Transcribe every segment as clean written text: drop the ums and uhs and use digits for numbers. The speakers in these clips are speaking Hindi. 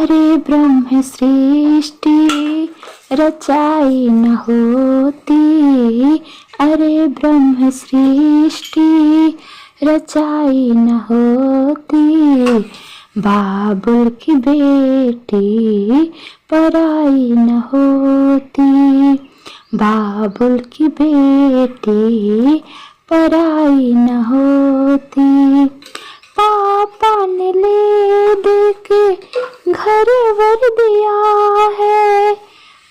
अरे ब्रह्म सृष्टि रचाई न होती, अरे ब्रह्म सृष्टि रचाई न होती, बाबुल की बेटी पराई न होती, बाबुल की बेटी पराई न होती। पापा ने ले दे के घर वर दिया है,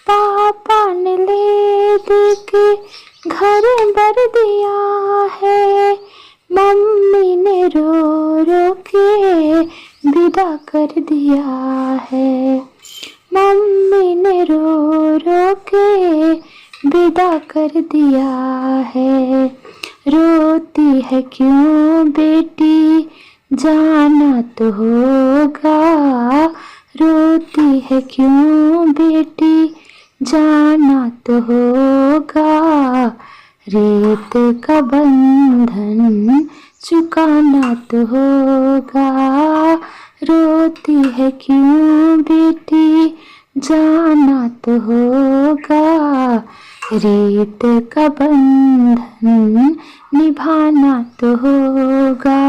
पापा ने ले दे के घर वर दिया है, मम्मी ने रो रो के विदा कर दिया है, मम्मी ने रो रो के विदा कर दिया है। रोती है क्यों बेटी जाना तो होगा, रोती है क्यों बेटी जाना तो होगा, रेत का बंधन चुकाना तो होगा, रोती है क्यों बेटी जाना तो होगा, रेत का बंधन निभाना तो होगा।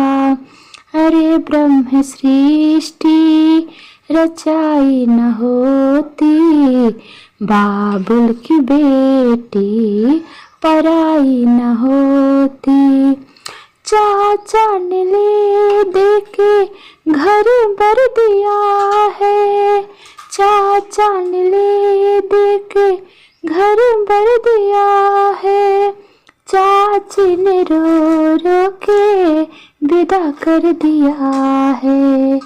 अरे ब्रह्म सृष्टि रचाई न होती, बाबुल की बेटी पराई न होती, चाचा ने ले दे के घर भर दिया है, चाचा ने ले दे के घर भर दिया है, चाची ने रो रो के विदा कर दिया है,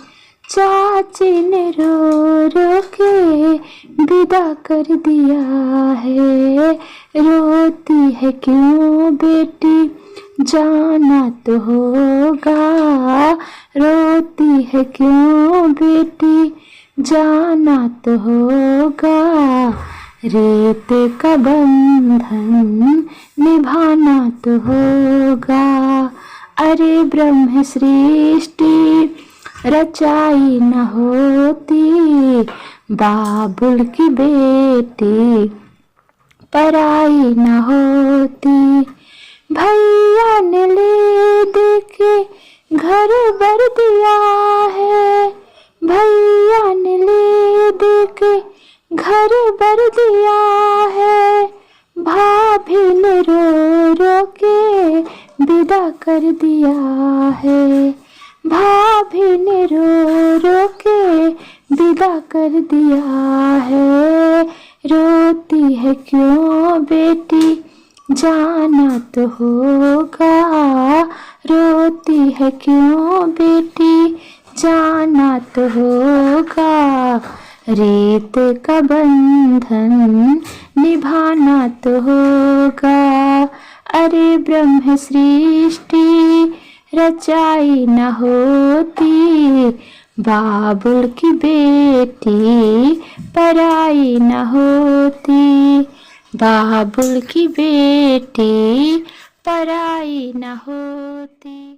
चाची ने रो रो के विदा कर दिया है। रोती है क्यों बेटी जाना तो होगा, रोती है क्यों बेटी जाना तो होगा, रेत का बंधन निभाना तो होगा। अरे ब्रह्म सृष्टि रचाई न होती, बाबुल की बेटी पराई न होती, भैया ने ले दे के घर भर दिया है, भैया ने ले दे के घर भर दिया है, भाभी ने रो रो के विदा कर दिया है, भाभी ने रो रो के विदा कर दिया है। रोती है क्यों बेटी जाना तो होगा, रोती है क्यों बेटी जाना तो होगा, रेत का बंधन निभाना तो होगा। अरे ब्रह्म सृष्टि रचाई न होती, बाबुल की बेटी पराई न होती, बाबुल की बेटी पराई न होती।